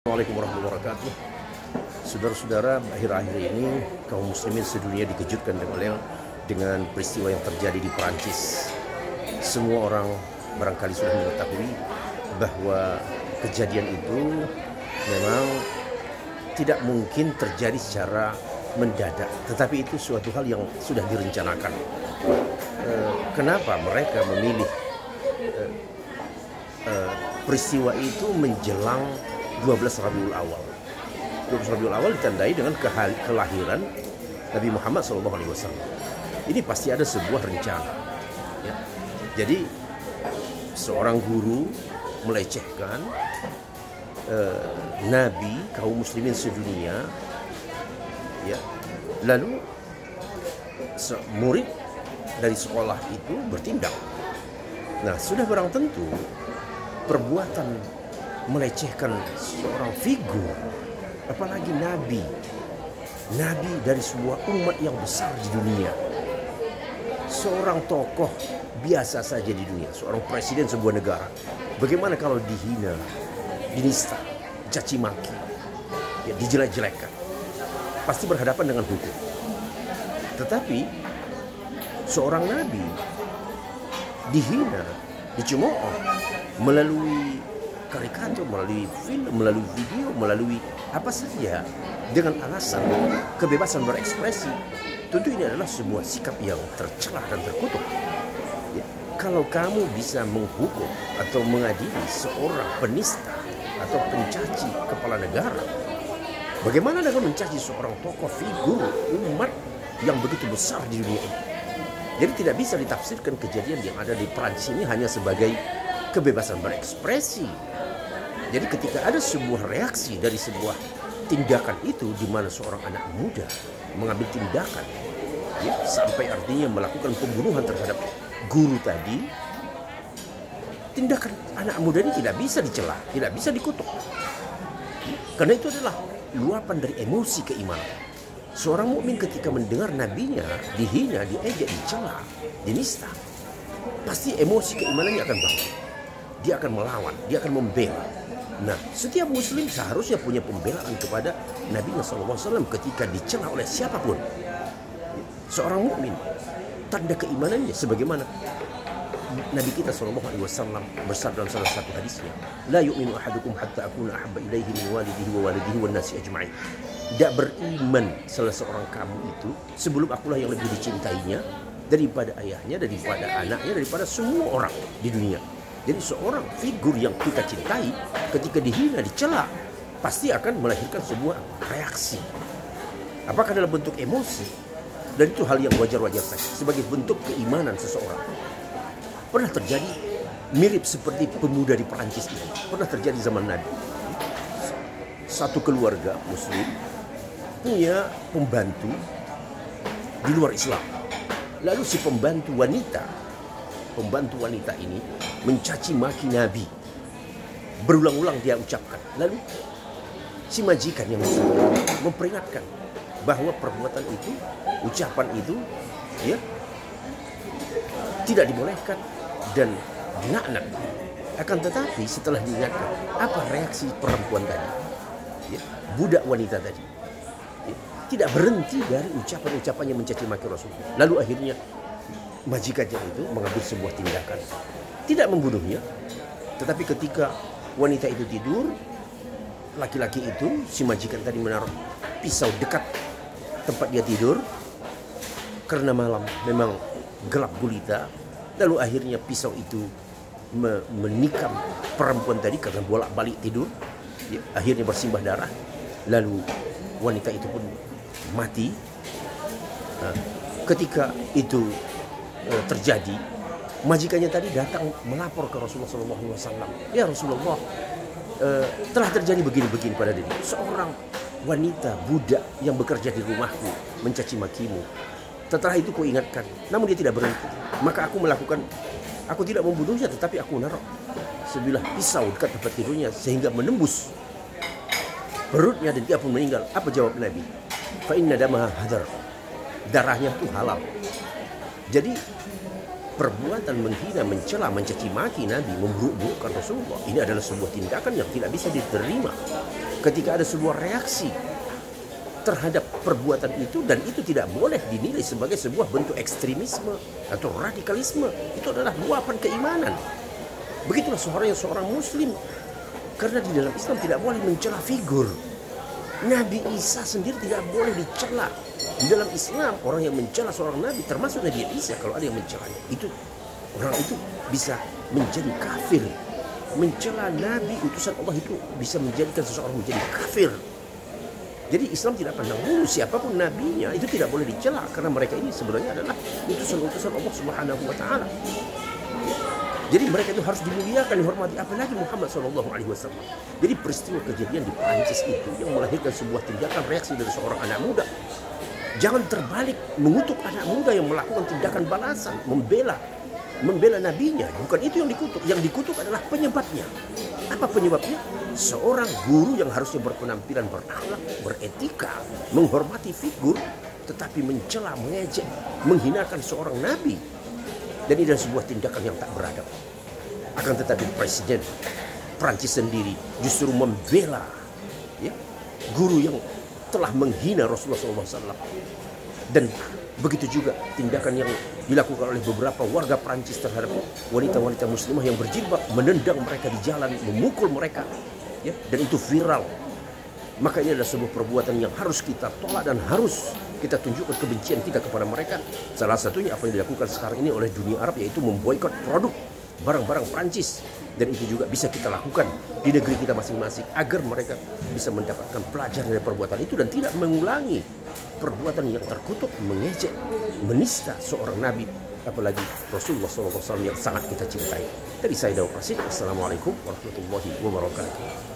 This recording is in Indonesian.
Assalamualaikum warahmatullahi wabarakatuh. Saudara-saudara, akhir-akhir ini kaum muslimin sedunia dikejutkan dengan peristiwa yang terjadi di Perancis. Semua orang barangkali sudah mengetahui bahwa kejadian itu memang tidak mungkin terjadi secara mendadak, tetapi itu suatu hal yang sudah direncanakan. Kenapa mereka memilih peristiwa itu menjelang 12 Rabiul Awal. 12 Rabiul Awal ditandai dengan kelahiran Nabi Muhammad SAW. Ini pasti ada sebuah rencana. Ya. Jadi seorang guru melecehkan Nabi kaum muslimin sedunia. Ya. Lalu murid dari sekolah itu bertindak. Nah, sudah barang tentu perbuatan melecehkan seorang figur, apalagi nabi dari sebuah umat yang besar di dunia, seorang tokoh biasa saja di dunia, seorang presiden sebuah negara. Bagaimana kalau dihina, dinista, caci maki, ya, dijelek-jelekan, pasti berhadapan dengan hukum. Tetapi seorang nabi dihina, dicemooh melalui karikatur, melalui film, melalui video, melalui apa saja dengan alasan kebebasan berekspresi. Tentu ini adalah sebuah sikap yang tercela dan terkutuk. Ya, kalau kamu bisa menghukum atau mengadili seorang penista atau pencaci kepala negara, bagaimana dengan mencaci seorang tokoh figur umat yang begitu besar di dunia ini? Jadi tidak bisa ditafsirkan kejadian yang ada di Prancis ini hanya sebagai kebebasan berekspresi. Jadi ketika ada sebuah reaksi dari sebuah tindakan itu, di mana seorang anak muda mengambil tindakan, ya, sampai artinya melakukan pembunuhan terhadap guru tadi, tindakan anak muda ini tidak bisa dicela, tidak bisa dikutuk. Karena itu adalah luapan dari emosi keimanan. Seorang mukmin ketika mendengar nabinya dihina, diejek, dicela, dinista, pasti emosi keimanannya akan bangun. Dia akan melawan, dia akan membela. Nah, setiap muslim seharusnya punya pembelaan kepada Nabi SAW ketika dicela oleh siapapun. Seorang mukmin, tanda keimanannya sebagaimana Nabi kita SAW bersabda dalam salah satu hadisnya, la yu'minu ahadukum hatta akuna ahabba ilaihi min walidihi wan nasi ajma'in. Tidak beriman salah seorang kamu itu sebelum akulah yang lebih dicintainya daripada ayahnya, daripada anaknya, daripada semua orang di dunia. Jadi seorang figur yang kita cintai ketika dihina, dicela, pasti akan melahirkan sebuah reaksi. Apakah dalam bentuk emosi? Dan itu hal yang wajar-wajar saja sebagai bentuk keimanan seseorang. Pernah terjadi mirip seperti pemuda di Perancis ini. Pernah terjadi zaman Nabi. Satu keluarga muslim punya pembantu di luar Islam. Lalu si pembantu wanita ini mencaci maki Nabi. Berulang-ulang dia ucapkan. Lalu si majikan yang muslim memperingatkan bahwa perbuatan itu, ucapan itu, ya, tidak dibolehkan dan laknat. Akan tetapi setelah diingatkan, apa reaksi perempuan tadi, ya, budak wanita tadi, ya, tidak berhenti dari ucapan-ucapannya mencaci maki Rasul. Lalu akhirnya majikannya itu mengambil sebuah tindakan, tidak membunuhnya, tetapi ketika wanita itu tidur, laki-laki itu, si majikan tadi menaruh pisau dekat tempat dia tidur, karena malam memang gelap gulita. Lalu akhirnya pisau itu menikam perempuan tadi karena bolak-balik tidur, ya, akhirnya bersimbah darah. Lalu wanita itu pun mati. Ketika itu terjadi, majikannya tadi datang melapor ke Rasulullah SAW. Ya Rasulullah, telah terjadi begini-begini pada diri. Seorang wanita budak yang bekerja di rumahku mencaci makimu. Setelah itu ku ingatkan, namun dia tidak berhenti. Maka aku tidak membunuhnya, tetapi aku naruh sebilah pisau dekat tempat tidurnya sehingga menembus perutnya dan dia pun meninggal. Apa jawab Nabi? Fa inna damaha hadar. Darahnya itu halal. Jadi perbuatan menghina, mencela, mencaci maki Nabi, memburuk-burukkan Rasulullah, ini adalah sebuah tindakan yang tidak bisa diterima. ketika ada sebuah reaksi terhadap perbuatan itu, dan itu tidak boleh dinilai sebagai sebuah bentuk ekstremisme atau radikalisme. Itu adalah luapan keimanan. Begitulah seorang muslim, karena di dalam Islam tidak boleh mencela figur. Nabi Isa sendiri tidak boleh dicela. Di dalam Islam orang yang mencela seorang nabi, termasuk Nabi Isa, kalau ada yang mencelanya, itu orang itu bisa menjadi kafir. Mencela nabi utusan Allah itu bisa menjadikan seseorang menjadi kafir. Jadi Islam tidak pandang bulu siapapun nabinya, itu tidak boleh dicela, karena mereka ini sebenarnya adalah utusan-utusan Allah Subhanahu wa taala. Jadi mereka itu harus dimuliakan, dihormati, apalagi Muhammad SAW. Jadi peristiwa kejadian di Prancis itu yang melahirkan sebuah tindakan reaksi dari seorang anak muda. Jangan terbalik mengutuk anak muda yang melakukan tindakan balasan, membela nabinya. Bukan itu yang dikutuk. Yang dikutuk adalah penyebabnya. Apa penyebabnya? Seorang guru yang harusnya berpenampilan berakhlak, beretika, menghormati figur, tetapi mencela, mengejek, menghinakan seorang nabi. Dan ini adalah sebuah tindakan yang tak beradab. Akan tetapi Presiden Prancis sendiri justru membela ya, guru yang telah menghina Rasulullah SAW. Dan begitu juga tindakan yang dilakukan oleh beberapa warga Prancis terhadap wanita-wanita muslimah yang berjilbab, menendang mereka di jalan, memukul mereka, ya, dan itu viral. Maka ini adalah sebuah perbuatan yang harus kita tolak dan harus kita tunjukkan kebencian kita kepada mereka. Salah satunya apa yang dilakukan sekarang ini oleh dunia Arab, yaitu memboikot produk barang-barang Prancis. Dan itu juga bisa kita lakukan di negeri kita masing-masing agar mereka bisa mendapatkan pelajaran dari perbuatan itu dan tidak mengulangi perbuatan yang terkutuk, mengejek, menista seorang nabi, apalagi Rasulullah SAW yang sangat kita cintai. Dari saya Daud Rasid, Assalamualaikum warahmatullahi wabarakatuh.